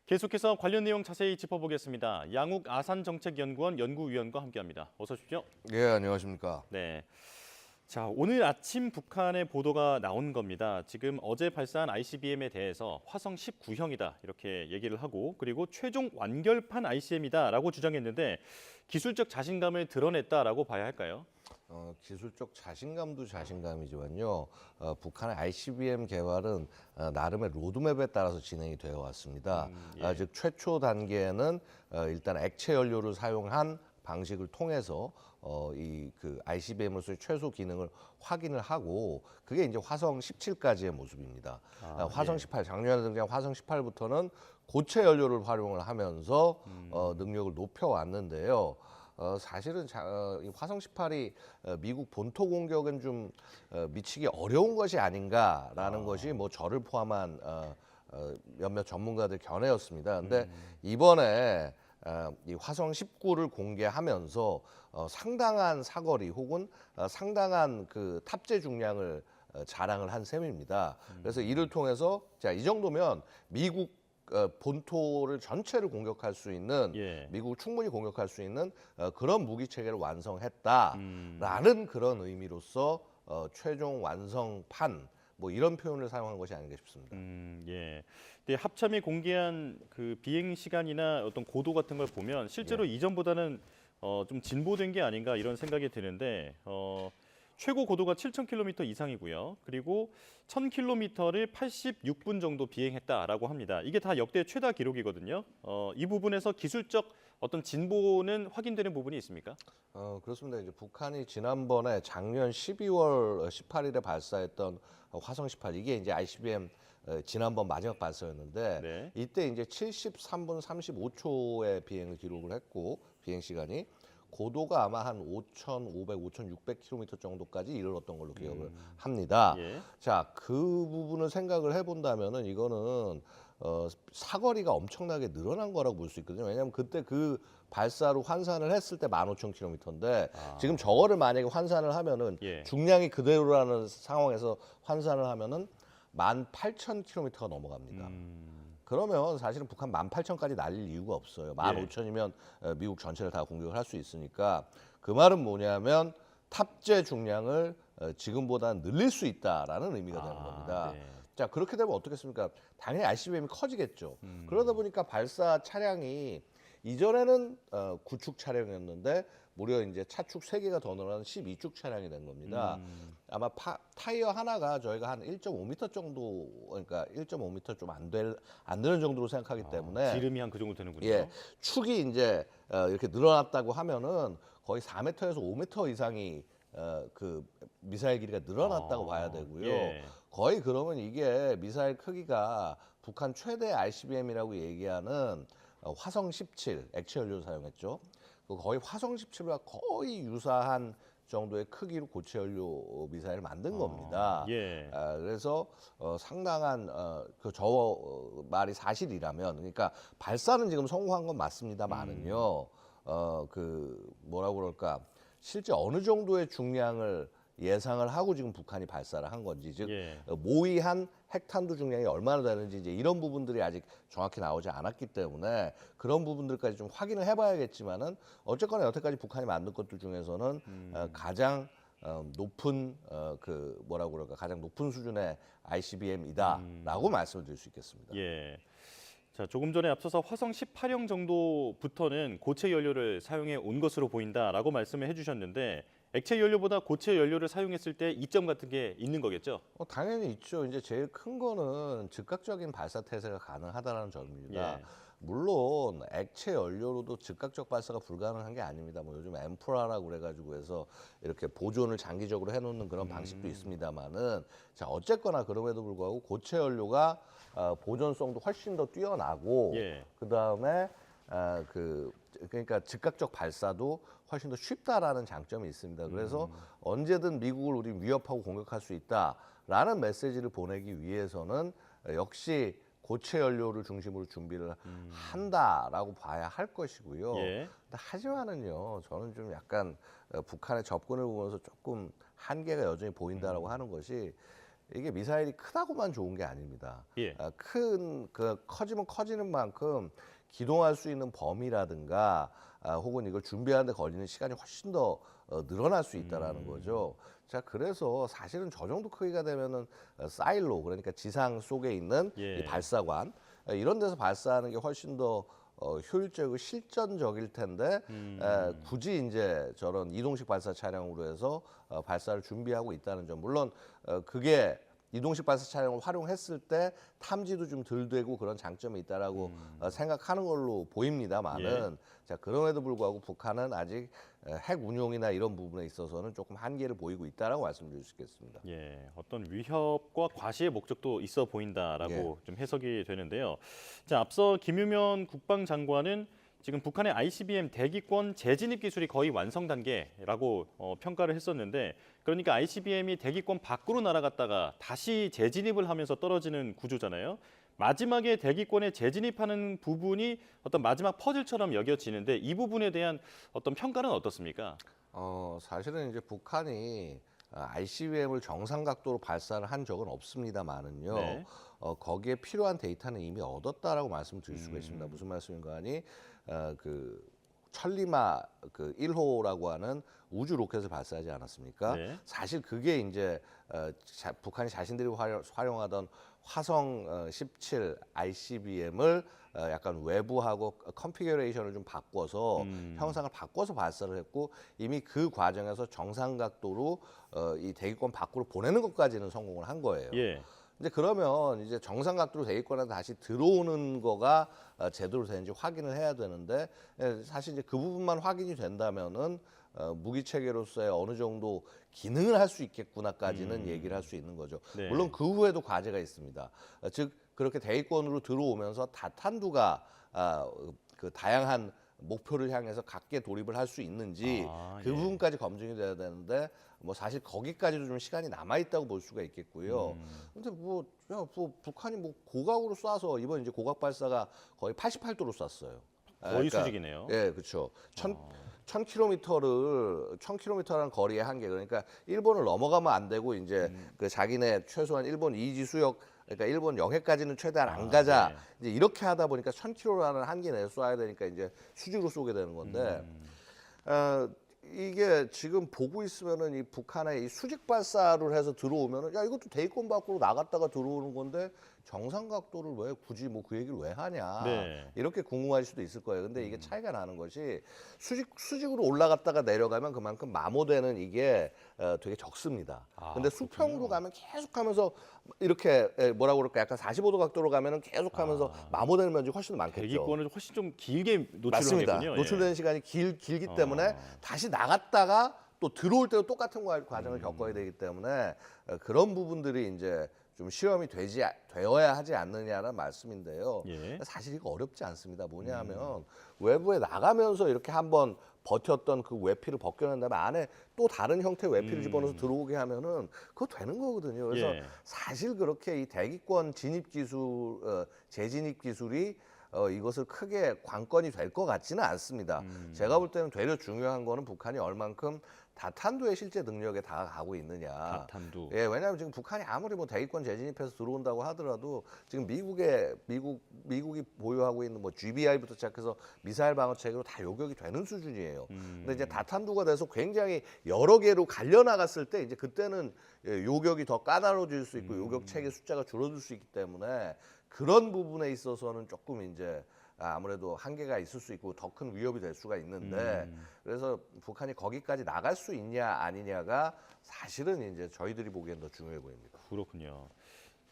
계속해서 관련 내용 자세히 짚어보겠습니다. 양욱 아산정책연구원 연구위원과 함께합니다. 어서 오십시오. 예, 안녕하십니까. 네. 자, 오늘 아침 북한의 보도가 나온 겁니다. 지금 어제 발사한 ICBM에 대해서 화성 19형이다 이렇게 얘기를 하고 그리고 최종 완결판 ICBM이다라고 주장했는데 기술적 자신감을 드러냈다라고 봐야 할까요? 기술적 자신감도 자신감이지만요. 북한의 ICBM 개발은 나름의 로드맵에 따라서 진행이 되어 왔습니다. 예. 즉 최초 단계에는 일단 액체 연료를 사용한 방식을 통해서 이 그 ICBM으로서의 최소 기능을 확인을 하고 그게 이제 화성 17까지의 모습입니다. 화성 예. 18 작년에 등장한 화성 18부터는 고체 연료를 활용을 하면서 능력을 높여 왔는데요. 사실은 이 화성 18이 미국 본토 공격은 좀 미치기 어려운 것이 아닌가라는 것이 뭐 저를 포함한 몇몇 전문가들 견해였습니다. 근데 이번에 이 화성 19를 공개하면서 상당한 사거리 혹은 상당한 그 탑재 중량을 자랑을 한 셈입니다. 그래서 이를 통해서 자, 이 정도면 미국 본토를 전체를 공격할 수 있는 예. 미국을 충분히 공격할 수 있는 그런 무기 체계를 완성했다라는 그런 의미로서 최종 완성판 뭐 이런 표현을 사용한 것이 아닌가 싶습니다. 예. 근데 합참이 공개한 그 비행 시간이나 어떤 고도 같은 걸 보면 실제로 이전보다는 좀 진보된 게 아닌가 이런 생각이 드는데 최고 고도가 7,000km 이상이고요. 그리고 1,000km를 86분 정도 비행했다라고 합니다. 이게 다 역대 최다 기록이거든요. 이 부분에서 기술적 어떤 진보는 확인되는 부분이 있습니까? 그렇습니다. 이제 북한이 지난번에 작년 12월 18일에 발사했던 화성 18 이게 이제 ICBM 지난번 마지막 발사였는데 네. 이때 이제 73분 35초의 비행을 기록을 했고 비행 시간이 고도가 아마 한 5,500, 5,600km 정도까지 이르렀던 걸로 기억을 합니다. 예. 자, 그 부분을 생각을 해본다면은 이거는 사거리가 엄청나게 늘어난 거라고 볼 수 있거든요. 왜냐하면 그때 그 발사로 환산을 했을 때 15,000km인데 지금 저거를 만약에 환산을 하면은 예. 중량이 그대로라는 상황에서 환산을 하면은 18,000km가 넘어갑니다. 그러면 사실은 북한 18,000까지 날릴 이유가 없어요. 15,000이면 미국 전체를 다 공격을 할 수 있으니까 그 말은 뭐냐면 탑재 중량을 지금보다 늘릴 수 있다라는 의미가 되는 겁니다. 네. 자, 그렇게 되면 어떻겠습니까? 당연히 ICBM이 커지겠죠. 그러다 보니까 발사 차량이 이전에는 구축 차량이었는데 무려 이제 차축 3개가 더 늘어난 12축 차량이 된 겁니다. 아마 타이어 하나가 저희가 한 1.5m 정도, 그러니까 1.5m 좀 안 되는 정도로 생각하기 때문에 지름이 한 그 정도 되는군요. 예, 축이 이제 이렇게 늘어났다고 하면은 거의 4m에서 5m 이상이 그 미사일 길이가 늘어났다고 봐야 되고요. 예. 거의 그러면 이게 미사일 크기가 북한 최대 ICBM이라고 얘기하는 화성 17 액체 연료를 사용했죠. 거의 화성 17과 거의 유사한 정도의 크기로 고체 연료 미사일을 만든 겁니다. 예. 그래서 상당한 저 말이 사실이라면, 그러니까 발사는 지금 성공한 건 맞습니다만은요. 그 뭐라고 그럴까, 실제 어느 정도의 중량을 예상을 하고 지금 북한이 발사를 한 건지, 즉 예. 모의한 핵탄두 중량이 얼마나 되는지 이제 이런 부분들이 아직 정확히 나오지 않았기 때문에 그런 부분들까지 좀 확인을 해봐야겠지만은 어쨌거나 여태까지 북한이 만든 것들 중에서는 가장 높은 그 뭐라고 그럴까, 가장 높은 수준의 ICBM이다라고 말씀을 드릴 수 있겠습니다. 예. 자, 조금 전에 앞서서 화성 18형 정도부터는 고체 연료를 사용해 온 것으로 보인다라고 말씀을 해주셨는데 액체 연료보다 고체 연료를 사용했을 때 이점 같은 게 있는 거겠죠? 당연히 있죠. 이제 제일 큰 거는 즉각적인 발사 태세가 가능하다는 점입니다. 예. 물론 액체 연료로도 즉각적 발사가 불가능한 게 아닙니다. 뭐 요즘 엠프라라고 그래가지고 해서 이렇게 보존을 장기적으로 해놓는 그런 방식도 있습니다만은 자, 어쨌거나 그럼에도 불구하고 고체 연료가 보존성도 훨씬 더 뛰어나고 예. 그 다음에 그러니까 즉각적 발사도 훨씬 더 쉽다라는 장점이 있습니다. 그래서 언제든 미국을 우리 위협하고 공격할 수 있다라는 메시지를 보내기 위해서는 역시 고체 연료를 중심으로 준비를 한다라고 봐야 할 것이고요. 예. 근데 하지만은요, 저는 좀 약간 북한의 접근을 보면서 조금 한계가 여전히 보인다라고 하는 것이 이게 미사일이 크다고만 좋은 게 아닙니다. 예. 커지면 커지는 만큼 기동할 수 있는 범위라든가 혹은 이걸 준비하는데 걸리는 시간이 훨씬 더 늘어날 수 있다라는 거죠. 자, 그래서 사실은 저 정도 크기가 되면은 사일로, 그러니까 지상 속에 있는 예. 이 발사관 이런 데서 발사하는 게 훨씬 더 효율적이고 실전적일 텐데 굳이 이제 저런 이동식 발사 차량으로 해서 발사를 준비하고 있다는 점. 물론 그게 이동식 발사 차량을 활용했을 때 탐지도 좀 덜 되고 그런 장점이 있다라고 생각하는 걸로 보입니다만은 자, 그럼에도 불구하고 북한은 아직 핵 운용이나 이런 부분에 있어서는 조금 한계를 보이고 있다라고 말씀드릴 수 있겠습니다. 예, 어떤 위협과 과시의 목적도 있어 보인다라고 좀 해석이 되는데요. 자, 앞서 김유면 국방장관은 지금 북한의 ICBM 대기권 재진입 기술이 거의 완성 단계라고 평가를 했었는데, 그러니까 ICBM이 대기권 밖으로 날아갔다가 다시 재진입을 하면서 떨어지는 구조잖아요. 마지막에 대기권에 재진입하는 부분이 어떤 마지막 퍼즐처럼 여겨지는데, 이 부분에 대한 어떤 평가는 어떻습니까? 사실은 이제 북한이 ICBM을 정상 각도로 발사를 한 적은 없습니다만은요. 네. 거기에 필요한 데이터는 이미 얻었다라고 말씀드릴 수가 있습니다. 무슨 말씀인가 하니 그 천리마 그 1호라고 하는 우주 로켓을 발사하지 않았습니까? 네. 사실 그게 이제 북한이 자신들이 활용하던 화성 17 ICBM을 약간 외부하고 컨피규레이션을 좀 바꿔서 형상을 바꿔서 발사를 했고 이미 그 과정에서 정상 각도로 이 대기권 밖으로 보내는 것까지는 성공을 한 거예요. 예. 이제 그러면 이제 정상 각도로 대기권에 다시 들어오는 거가 제대로 되는지 확인을 해야 되는데 사실 이제 그 부분만 확인이 된다면은 무기 체계로서의 어느 정도 기능을 할 수 있겠구나까지는 얘기를 할 수 있는 거죠. 네. 물론 그 후에도 과제가 있습니다. 즉 그렇게 대기권으로 들어오면서 다탄두가 그 다양한 목표를 향해서 각계 돌입을 할 수 있는지 그 예. 부분까지 검증이 돼야 되는데 뭐 사실 거기까지도 좀 시간이 남아 있다고 볼 수가 있겠고요. 근데 뭐 북한이 뭐 고각으로 쏴서 이번 이제 고각 발사가 거의 88도로 쐈어요. 거의 수직이네요. 예, 그렇죠. 1000km라는 거리의 한계. 그러니까 일본을 넘어가면 안 되고 이제 그 자기네 최소한 일본 이지 수역 그러니까 일본 영해까지는 최대한 안 가자. 네. 이제 이렇게 하다 보니까 1000km라는 한계 내에 쏴야 되니까 이제 수직으로 쏘게 되는 건데 이게 지금 보고 있으면은 이 북한의 이 수직 발사를 해서 들어오면은 야 이것도 대기권 밖으로 나갔다가 들어오는 건데 정상 각도를 왜 굳이 뭐 그 얘기를 왜 하냐 네. 이렇게 궁금할 수도 있을 거예요. 근데 이게 차이가 나는 것이 수직으로 올라갔다가 내려가면 그만큼 마모되는 이게 되게 적습니다. 근데 수평으로 가면 계속하면서 이렇게 뭐라고 그럴까 약간 45도 각도로 가면은 계속하면서 마모되는 면적이 훨씬 더 많겠죠. 대기권을 훨씬 좀 길게 맞습니다. 노출하겠군요. 노출되는 시간이 길기 때문에 다시 나갔다가 또 들어올 때도 똑같은 과정을 겪어야 되기 때문에 그런 부분들이 이제 좀 시험이 되어야 하지 않느냐는 말씀인데요. 예. 사실 이거 어렵지 않습니다. 뭐냐하면 외부에 나가면서 이렇게 한번 버텼던 그 외피를 벗겨낸 다음에 안에 또 다른 형태의 외피를 집어넣어서 들어오게 하면은 그거 되는 거거든요. 그래서 예. 사실 그렇게 이 대기권 진입 기술, 재진입 기술이 이것을 크게 관건이 될 것 같지는 않습니다. 제가 볼 때는 되려 중요한 거는 북한이 얼만큼 다탄두의 실제 능력에 다가가고 있느냐. 다탄두. 예, 왜냐하면 지금 북한이 아무리 뭐 대기권 재진입해서 들어온다고 하더라도 지금 미국이 보유하고 있는 뭐 GBI부터 시작해서 미사일 방어 체계로 다 요격이 되는 수준이에요. 근데 이제 다탄두가 돼서 굉장히 여러 개로 갈려 나갔을 때 이제 그때는 요격이 더 까다로워질 수 있고 요격 체계 숫자가 줄어들 수 있기 때문에 그런 부분에 있어서는 조금 이제 아무래도 한계가 있을 수 있고 더 큰 위협이 될 수가 있는데 그래서 북한이 거기까지 나갈 수 있냐 아니냐가 사실은 이제 저희들이 보기엔 더 중요해 보입니다. 그렇군요.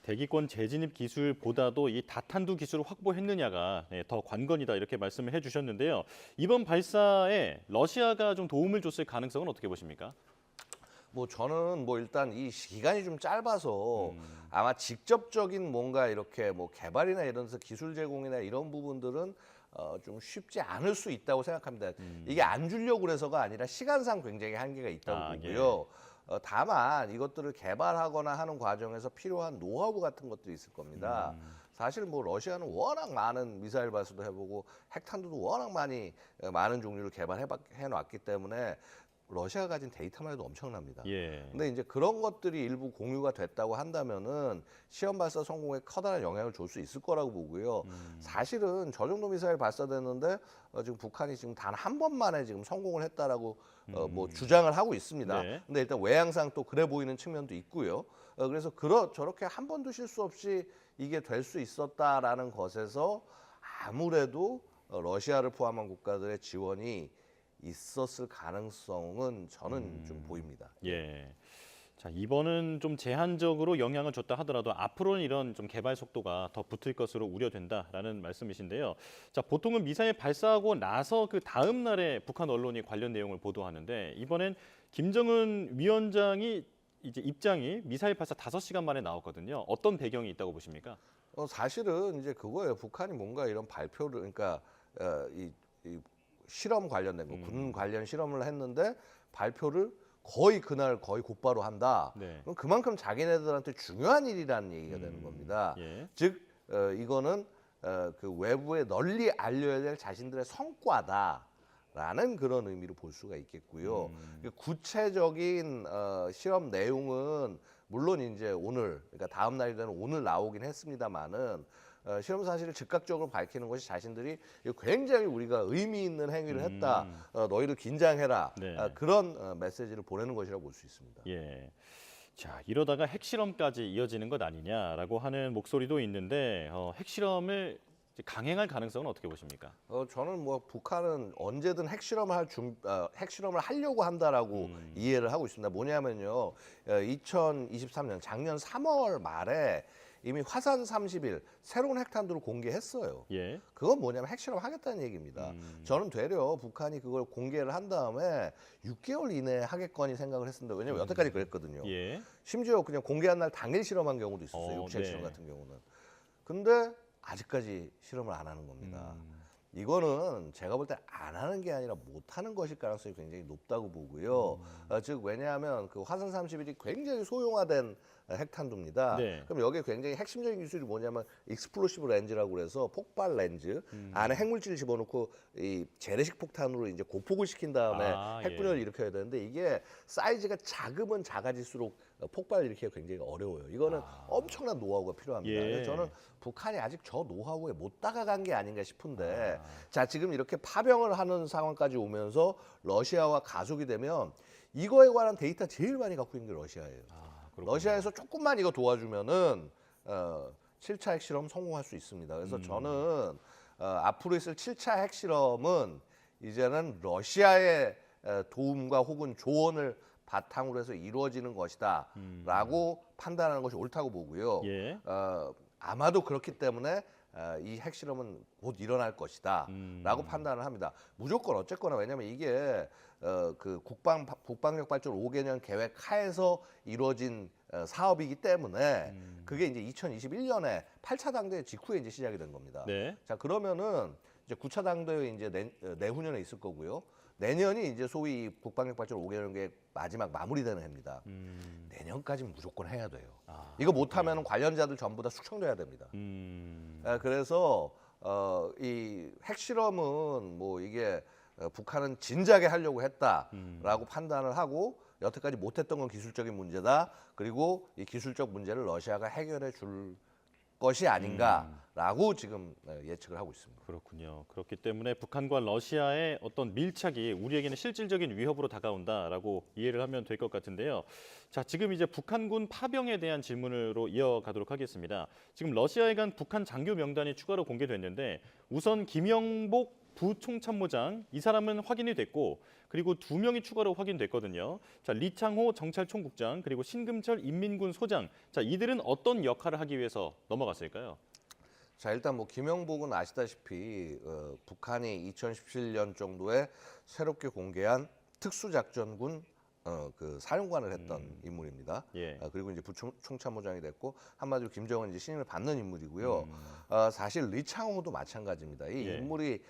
대기권 재진입 기술보다도 이 다탄두 기술을 확보했느냐가 더 관건이다 이렇게 말씀을 해주셨는데요. 이번 발사에 러시아가 좀 도움을 줬을 가능성은 어떻게 보십니까? 뭐 저는 뭐 일단 이 기간이 좀 짧아서 아마 직접적인 뭔가 이렇게 뭐 개발이나 이런 기술 제공이나 이런 부분들은 좀 쉽지 않을 수 있다고 생각합니다. 이게 안 주려고 그래서가 아니라 시간상 굉장히 한계가 있다고 보고요. 다만 이것들을 개발하거나 하는 과정에서 필요한 노하우 같은 것들이 있을 겁니다. 사실 뭐 러시아는 워낙 많은 미사일 발사도 해보고 핵탄두도 워낙 많은 종류를 개발해 놨기 때문에 러시아가 가진 데이터만 해도 엄청납니다. 예. 근데 이제 그런 것들이 일부 공유가 됐다고 한다면은 시험 발사 성공에 커다란 영향을 줄 수 있을 거라고 보고요. 사실은 저 정도 미사일 발사됐는데 지금 북한이 지금 단 한 번만에 지금 성공을 했다라고 뭐 주장을 하고 있습니다. 네. 근데 일단 외양상 또 그래 보이는 측면도 있고요. 그래서 저렇게 한 번도 실수 없이 이게 될 수 있었다라는 것에서 아무래도 러시아를 포함한 국가들의 지원이 있었을 가능성은 저는 좀 보입니다. 예. 자, 이번은 좀 제한적으로 영향을 줬다 하더라도 앞으로는 이런 좀 개발 속도가 더 붙을 것으로 우려된다라는 말씀이신데요. 자, 보통은 미사일 발사하고 나서 그 다음 날에 북한 언론이 관련 내용을 보도하는데 이번엔 김정은 위원장이 이제 입장이 미사일 발사 5시간 만에 나왔거든요. 어떤 배경이 있다고 보십니까? 사실은 이제 그거예요. 북한이 뭔가 이런 발표를 그러니까 이 실험 관련된 거, 군 관련 실험을 했는데 발표를 거의 그날 거의 곧바로 한다. 네. 그럼 그만큼 자기네들한테 중요한 일이라는 얘기가 되는 겁니다. 예. 즉 이거는 그 외부에 널리 알려야 될 자신들의 성과다라는 그런 의미로 볼 수가 있겠고요. 그 구체적인 실험 내용은 물론 이제 오늘, 그러니까 다음 날이 되는 오늘 나오긴 했습니다만은 실험 사실을 즉각적으로 밝히는 것이 자신들이 굉장히 우리가 의미 있는 행위를 했다. 너희들 긴장해라. 네. 그런 메시지를 보내는 것이라고 볼 수 있습니다. 예. 자, 이러다가 핵실험까지 이어지는 것 아니냐라고 하는 목소리도 있는데 핵실험을 이제 강행할 가능성은 어떻게 보십니까? 저는 뭐 북한은 언제든 핵실험을 하려고 한다라고 이해를 하고 있습니다. 뭐냐면요, 2023년 작년 3월 말에 이미 화산 30일 새로운 핵탄두를 공개했어요. 예. 그건 뭐냐면 핵실험 하겠다는 얘기입니다. 저는 되려 북한이 그걸 공개를 한 다음에 6개월 이내에 하겠거니 생각을 했습니다. 왜냐면 여태까지 그랬거든요. 예. 심지어 그냥 공개한 날 당일 실험한 경우도 있었어요. 육체 네. 실험 같은 경우는. 근데 아직까지 실험을 안 하는 겁니다. 이거는 제가 볼 때 안 하는 게 아니라 못 하는 것일 가능성이 굉장히 높다고 보고요. 즉 왜냐하면 그 화산 31이 굉장히 소형화된 핵탄두입니다. 네. 그럼 여기에 굉장히 핵심적인 기술이 뭐냐면 익스플로시브 렌즈라고 그래서 폭발 렌즈 안에 핵물질을 집어넣고 이 재래식 폭탄으로 이제 고폭을 시킨 다음에 핵분열을 일으켜야 되는데 이게 사이즈가 작으면 작아질수록 폭발을 일으키기가 굉장히 어려워요. 이거는 엄청난 노하우가 필요합니다. 예. 그래서 저는 북한이 아직 저 노하우에 못 다가간 게 아닌가 싶은데 자 지금 이렇게 파병을 하는 상황까지 오면서 러시아와 가속이 되면 이거에 관한 데이터 제일 많이 갖고 있는 게 러시아예요. 그렇군요. 러시아에서 조금만 이거 도와주면은 7차 핵실험 성공할 수 있습니다. 그래서 저는 앞으로 있을 7차 핵실험은 이제는 러시아의 도움과 혹은 조언을 바탕으로 해서 이루어지는 것이다라고 판단하는 것이 옳다고 보고요. 예. 아마도 그렇기 때문에 이 핵실험은 곧 일어날 것이다라고 판단을 합니다. 무조건 어쨌거나 왜냐하면 이게 그 국방력 발전 5개년 계획 하에서 이루어진 사업이기 때문에 그게 이제 2021년에 8차 당대회 직후에 이제 시작이 된 겁니다. 네. 자 그러면은 이제 9차 당대회 이제 내후년에 있을 거고요. 내년이 이제 소위 국방력 발전 5개년 계획 마지막 마무리되는 해입니다. 내년까지는 무조건 해야 돼요. 이거 못하면 관련자들 전부 다 숙청돼야 됩니다. 그래서 이 핵실험은 뭐 이게 북한은 진작에 하려고 했다라고 판단을 하고 여태까지 못했던 건 기술적인 문제다. 그리고 이 기술적 문제를 러시아가 해결해 줄 것이 아닌가라고 지금 예측을 하고 있습니다. 그렇군요. 그렇기 때문에 북한과 러시아의 어떤 밀착이 우리에게는 실질적인 위협으로 다가온다라고 이해를 하면 될 것 같은데요. 자, 지금 이제 북한군 파병에 대한 질문으로 이어가도록 하겠습니다. 지금 러시아에 간 북한 장교 명단이 추가로 공개됐는데 우선 김영복 부총참모장 이 사람은 확인이 됐고 그리고 2명이 추가로 확인됐거든요. 자, 리창호 정찰총국장 그리고 신금철 인민군 소장. 자, 이들은 어떤 역할을 하기 위해서 넘어갔을까요? 자 일단 뭐 김영복은 아시다시피 북한이 2017년 정도에 새롭게 공개한 특수작전군 그 사령관을 했던 인물입니다. 예. 그리고 이제 부총참모장이 됐고 한마디로 김정은 이제 신임을 받는 인물이고요. 사실 리창호도 마찬가지입니다. 이 예. 인물이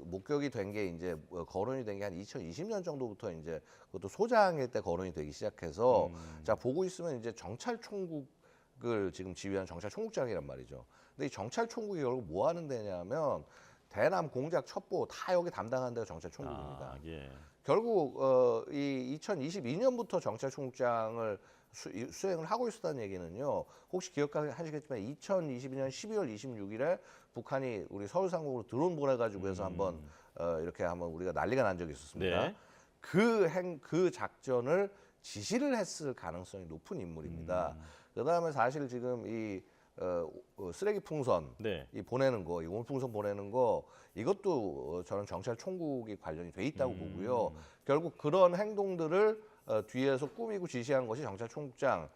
목격이 된 게 이제 거론이 된 게 한 2020년 정도부터 이제 그것도 소장일 때 거론이 되기 시작해서 자 보고 있으면 이제 정찰총국을 지금 지휘한 정찰총국장이란 말이죠. 근데 이 정찰총국이 결국 뭐 하는 데냐면 대남 공작 첩보 다 여기 담당하는 데가 정찰총국입니다. 예. 결국 이 2022년부터 정찰총국장을 수행을 하고 있었다는 얘기는요. 혹시 기억하시겠지만 2022년 12월 26일에 북한이 우리 서울 상공으로 드론 보내가지고 해서 한번 이렇게 한번 우리가 난리가 난 적이 있었습니다. 네. 그 작전을 지시를 했을 가능성이 높은 인물입니다. 그다음에 사실 지금 이 쓰레기 풍선 네. 이 보내는 거, 이 오물풍선 보내는 거 이것도 저는 정찰 총국이 관련이 돼 있다고 보고요. 결국 그런 행동들을 뒤에서 꾸미고 지시한 것이 정찰 총국장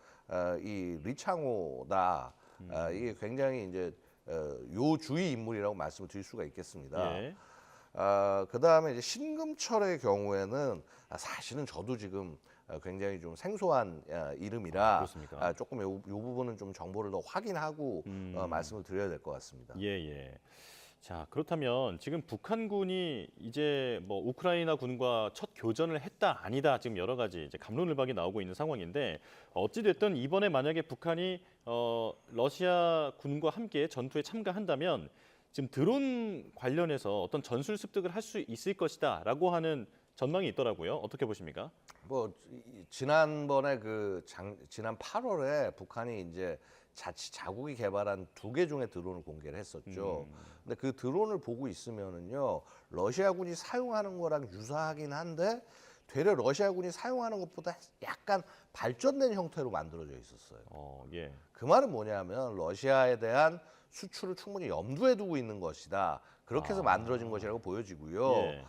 이 리창호다. 이게 굉장히 이제 요주의 인물이라고 말씀을 드릴 수가 있겠습니다. 예. 그다음에 이제 신금철의 경우에는 사실은 저도 지금 굉장히 좀 생소한 이름이라 그렇습니까? 조금 요 부분은 좀 정보를 더 확인하고 말씀을 드려야 될 것 같습니다. 예, 예. 자, 그렇다면 지금 북한군이 이제 뭐 우크라이나 군과 첫 교전을 했다 아니다 지금 여러 가지 이제 갑론을박이 나오고 있는 상황인데 어찌 됐든 이번에 만약에 북한이 러시아 군과 함께 전투에 참가한다면 지금 드론 관련해서 어떤 전술 습득을 할 수 있을 것이다라고 하는 전망이 있더라고요. 어떻게 보십니까? 뭐 지난번에 지난 8월에 북한이 이제 자국이 개발한 2개 중의 드론을 공개를 했었죠. 근데 그 드론을 보고 있으면은요, 러시아군이 사용하는 거랑 유사하긴 한데 되려 러시아군이 사용하는 것보다 약간 발전된 형태로 만들어져 있었어요. 예. 그 말은 뭐냐면 러시아에 대한 수출을 충분히 염두에 두고 있는 것이다. 그렇게 해서 만들어진 것이라고 보여지고요. 예.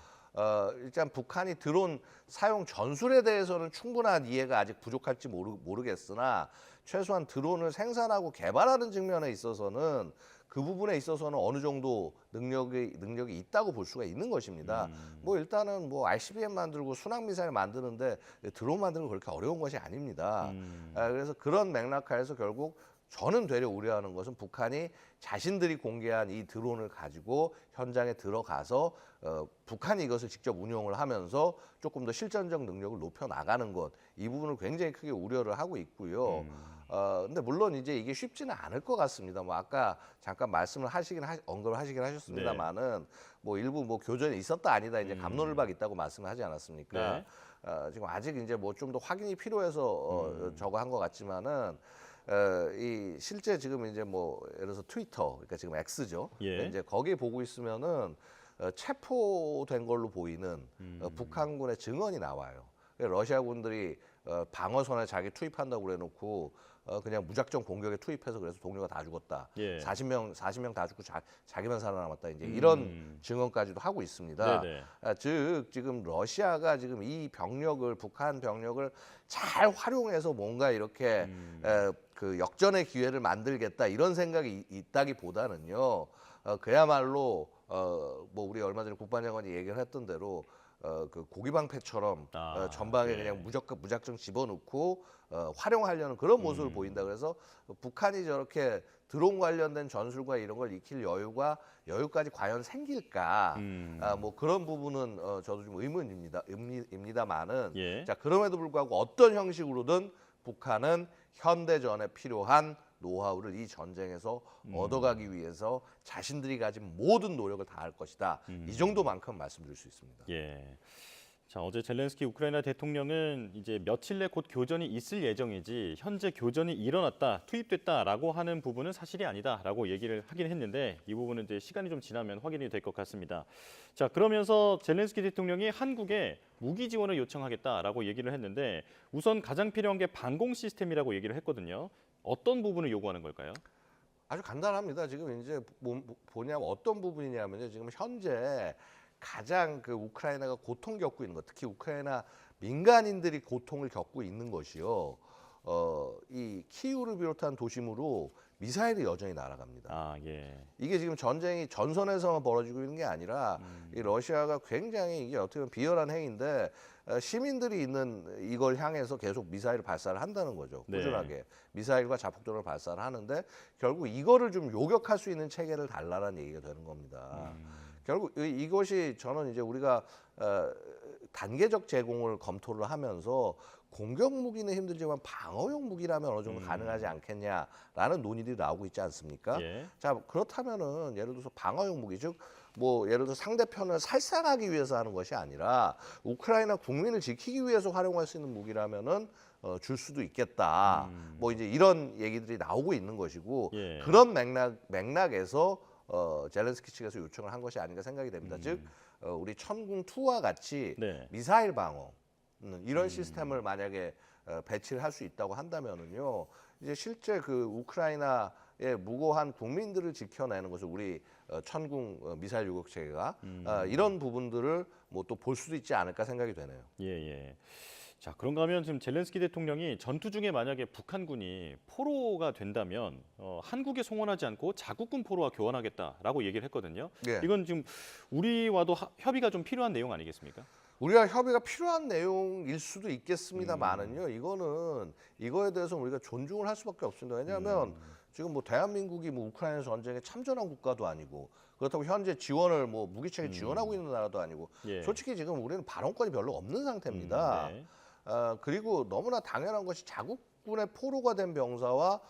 일단 북한이 드론 사용 전술에 대해서는 충분한 이해가 아직 부족할지 모르겠으나 최소한 드론을 생산하고 개발하는 측면에 있어서는 그 부분에 있어서는 어느 정도 능력이 있다고 볼 수가 있는 것입니다. 뭐 일단은 뭐 ICBM 만들고 순항 미사일 만드는데 드론 만드는 거 그렇게 어려운 것이 아닙니다. 그래서 그런 맥락하에서 결국 저는 되려 우려하는 것은 북한이 자신들이 공개한 이 드론을 가지고 현장에 들어가서 북한이 이것을 직접 운용을 하면서 조금 더 실전적 능력을 높여 나가는 것, 이 부분을 굉장히 크게 우려를 하고 있고요. 근데 물론 이제 이게 쉽지는 않을 것 같습니다. 뭐 아까 잠깐 언급을 하시긴 하셨습니다만은 뭐 일부 뭐 교전이 있었다 아니다 이제 갑론을박 있다고 말씀을 하지 않았습니까? 지금 아직 이제 뭐 좀 더 확인이 필요해서 저거 한 것 같지만은. 이 실제 지금 이제 뭐 예를 들어서 트위터, 그러니까 지금 X죠. 예. 이제 거기에 보고 있으면은 체포된 걸로 보이는 북한군의 증언이 나와요. 러시아군들이 방어선에 자기 투입한다고 그래놓고 그냥 무작정 공격에 투입해서 그래서 동료가 다 죽었다. 예. 40명 다 죽고 자기만 살아남았다. 이제 이런 증언까지도 하고 있습니다. 네네. 즉 지금 러시아가 지금 이 북한 병력을 잘 활용해서 뭔가 이렇게 그 역전의 기회를 만들겠다 이런 생각이 있다기보다는요. 그야말로 뭐 우리 얼마 전에 국방장관이 얘기를 했던 대로 그 고기방패처럼 전방에 예. 그냥 무작정 집어넣고 활용하려는 그런 모습을 보인다. 그래서 북한이 저렇게 드론 관련된 전술과 이런 걸 익힐 여유까지 과연 생길까? 뭐 그런 부분은 저도 좀 의문입니다만은 예. 자 그럼에도 불구하고 어떤 형식으로든 북한은 현대전에 필요한 노하우를 이 전쟁에서 얻어가기 위해서 자신들이 가진 모든 노력을 다할 것이다. 이 정도만큼 말씀드릴 수 있습니다. 예. 자, 어제 젤렌스키 우크라이나 대통령은 이제 며칠 내 곧 교전이 있을 예정이지 현재 교전이 일어났다, 투입됐다라고 하는 부분은 사실이 아니다라고 얘기를 하긴 했는데 이 부분은 이제 시간이 좀 지나면 확인이 될 것 같습니다. 자, 그러면서 젤렌스키 대통령이 한국에 무기 지원을 요청하겠다라고 얘기를 했는데 우선 가장 필요한 게 방공 시스템이라고 얘기를 했거든요. 어떤 부분을 요구하는 걸까요? 아주 간단합니다. 지금 이제 보냐면 어떤 부분이냐면요. 지금 현재 가장 그 우크라이나가 고통 겪고 있는 것, 특히 우크라이나 민간인들이 고통을 겪고 있는 것이요. 이 키이우를 비롯한 도심으로 미사일이 여전히 날아갑니다. 예. 이게 지금 전쟁이 전선에서만 벌어지고 있는 게 아니라 이 러시아가 굉장히 이게 어떻게 보면 비열한 행위인데 시민들이 있는 이걸 향해서 계속 미사일을 발사를 한다는 거죠. 꾸준하게 네. 미사일과 자폭도를 발사를 하는데 결국 이거를 좀 요격할 수 있는 체계를 달라는 얘기가 되는 겁니다. 결국 이것이 저는 이제 우리가 단계적 제공을 검토를 하면서 공격 무기는 힘들지만 방어용 무기라면 어느 정도 가능하지 않겠냐라는 논의들이 나오고 있지 않습니까? 예. 자, 그렇다면은 예를 들어서 방어용 무기, 즉 뭐 예를 들어 상대편을 살상하기 위해서 하는 것이 아니라 우크라이나 국민을 지키기 위해서 활용할 수 있는 무기라면은 줄 수도 있겠다. 뭐 이제 이런 얘기들이 나오고 있는 것이고 예. 그런 맥락에서 젤렌스키 측에서 요청을 한 것이 아닌가 생각이 됩니다. 즉 우리 천궁 2와 같이 네. 미사일 방어 이런 시스템을 만약에 배치를 할 수 있다고 한다면은요, 이제 실제 그 우크라이나의 무고한 국민들을 지켜내는 것을 우리 천궁 미사일 유격 체계가 이런 부분들을 뭐 또 볼 수도 있지 않을까 생각이 되네요. 예, 예. 자, 그런가 하면 지금 젤렌스키 대통령이 전투 중에 만약에 북한군이 포로가 된다면 한국에 송원하지 않고 자국군 포로와 교환하겠다라고 얘기를 했거든요. 예. 이건 지금 우리와도 협의가 좀 필요한 내용 아니겠습니까? 우리가 협의가 필요한 내용일 수도 있겠습니다만은요, 이거에 대해서 우리가 존중을 할 수밖에 없습니다. 왜냐하면 지금 뭐 대한민국이 뭐 우크라이나 전쟁에 참전한 국가도 아니고 그렇다고 현재 지원을 뭐 무기체계 지원하고 있는 나라도 아니고 예. 솔직히 지금 우리는 발언권이 별로 없는 상태입니다. 네. 그리고 너무나 당연한 것이 자국군의 포로가 된 병사와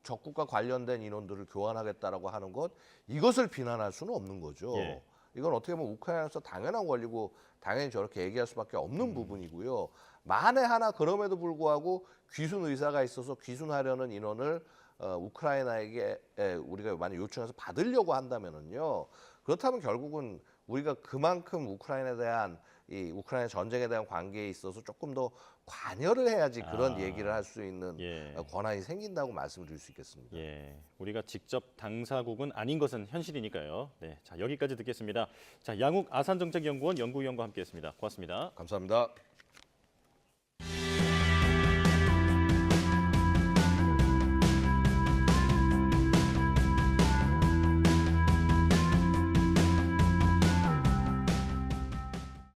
적국과 관련된 인원들을 교환하겠다라고 하는 것, 이것을 비난할 수는 없는 거죠. 예. 이건 어떻게 보면 우크라이나에서 당연한 권리고 당연히 저렇게 얘기할 수밖에 없는 부분이고요. 만에 하나 그럼에도 불구하고 귀순 의사가 있어서 귀순하려는 인원을 우크라이나에게 우리가 만약 요청해서 받으려고 한다면은요. 그렇다면 결국은 우리가 그만큼 우크라이나에 대한 이 우크라이나 전쟁에 대한 관계에 있어서 조금 더 관여를 해야지 그런 얘기를 할 수 있는 예. 권한이 생긴다고 말씀드릴 수 있겠습니다. 예, 우리가 직접 당사국은 아닌 것은 현실이니까요. 네, 자 여기까지 듣겠습니다. 자 양욱 아산정책연구원 연구위원과 함께했습니다. 고맙습니다. 감사합니다.